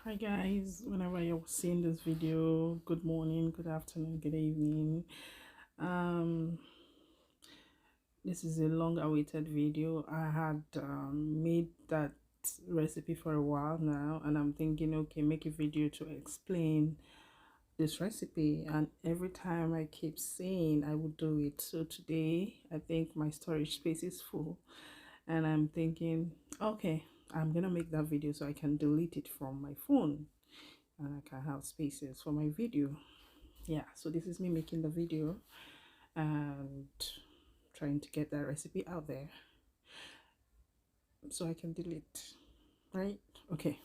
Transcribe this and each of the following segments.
Hi guys, whenever you're seeing this video, good morning, good afternoon, good evening. um this is a long awaited video. I had made that recipe for a while now, and I'm thinking, okay, make a video to explain this recipe, and every time I keep saying I would do it. So today I think my storage space is full, and I'm thinking, okay, I'm gonna make that video so I can delete it from my phone and I can have spaces for my video. Yeah, so this is me making the video and trying to get that recipe out there so I can delete, right? Okay,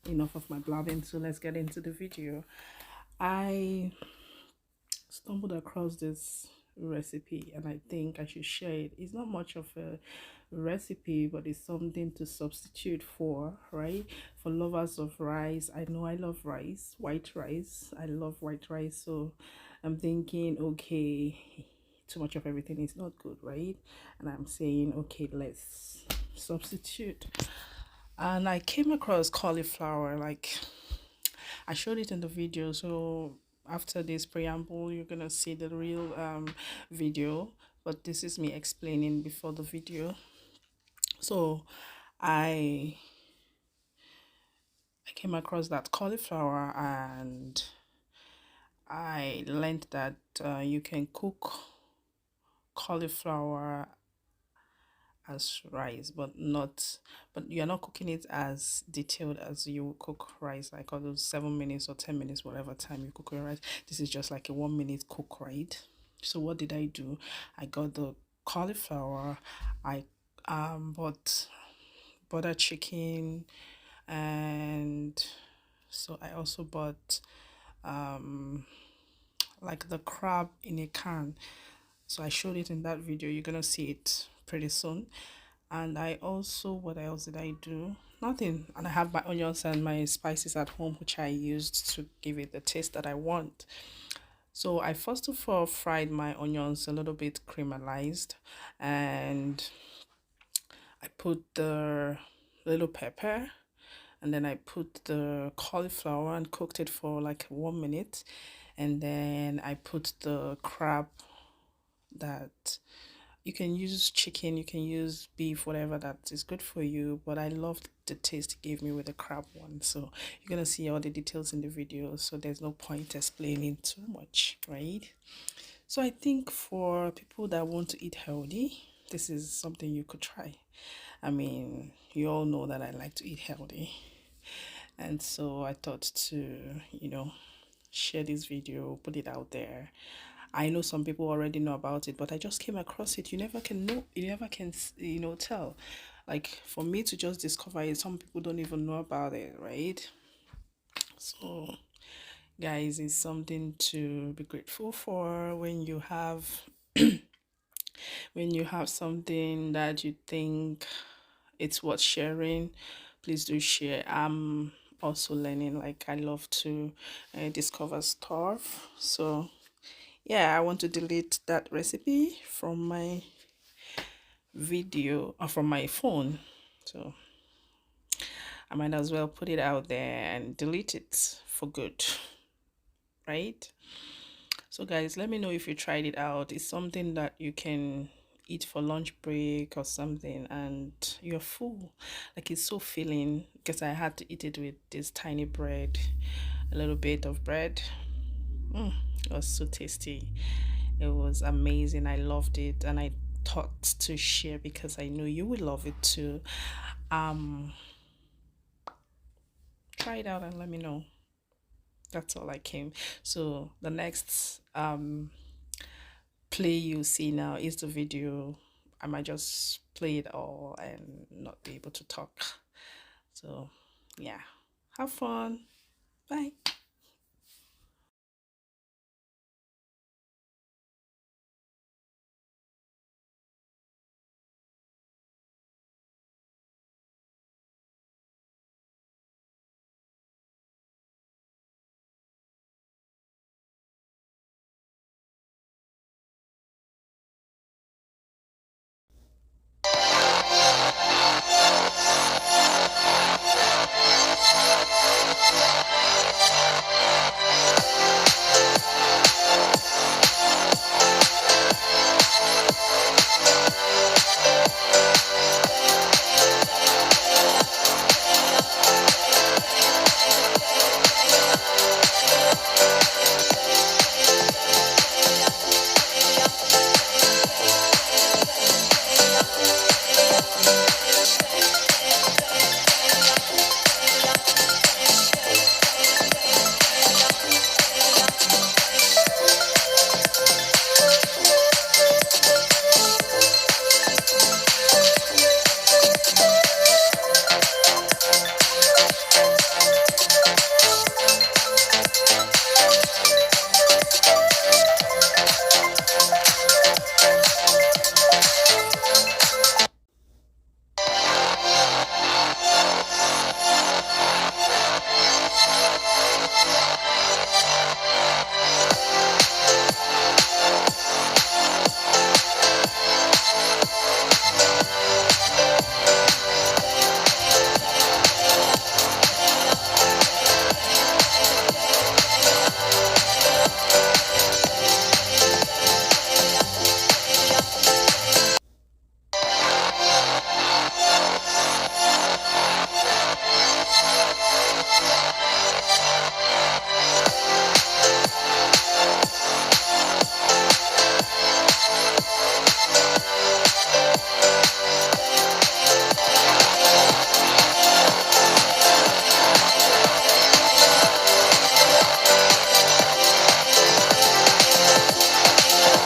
enough of my blabbing, so let's get into the video. I stumbled across this recipe and I think I should share it. It's not much of a recipe, but it's something to substitute for, right? For lovers of rice. I know I love rice, white rice. I love white rice, so I'm thinking, okay, too much of everything is not good, right? And I'm saying, okay, let's substitute. And I came across cauliflower. Like, I showed it in the video, so after this preamble you're gonna see the real video, but this is me explaining before the video. So I came across that cauliflower, and I learned that you can cook cauliflower as rice, but you're not cooking it as detailed as you would cook rice, like all those 7 minutes or 10 minutes, whatever time you cook your rice. This is just like a 1 minute cook, right? So what did I do? I got the cauliflower. I bought butter chicken, and so I also bought like the crab in a can. So I showed it in that video. You're gonna see it pretty soon. And I also, what else did I do? Nothing. And I have my onions and my spices at home, which I used to give it the taste that I want. So I first of all fried my onions a little bit caramelized, and I put the little pepper, and then I put the cauliflower and cooked it for like 1 minute, and then I put the crab. That you can use chicken, you can use beef, whatever that is good for you, but I loved the taste it gave me with the crab one. So you're gonna see all the details in the video, so there's no point explaining too much, right? So I think for people that want to eat healthy, this is something you could try. I mean, you all know that I like to eat healthy, and so I thought to, share this video, put it out there. I know some people already know about it, but I just came across it. You never can know, you never can, tell. Like, for me to just discover it, some people don't even know about it, right? So, guys, it's something to be grateful for when you have when you have something that you think it's worth sharing. Please do share. I'm also learning. Like, I love to discover stuff, so yeah, I want to delete that recipe from my video or from my phone, so I might as well put it out there and delete it for good, right? So guys, let me know if you tried it out. It's something that you can eat for lunch break or something and you're full. Like, it's so filling, because I had to eat it with this tiny bread, a little bit of bread. It was so tasty. It was amazing. I loved it, and I thought to share because I know you will love it too. Um, try it out and let me know. That's all I came. So the next play you see now is the video. I might just play it all and not be able to talk. So yeah, have fun. Bye.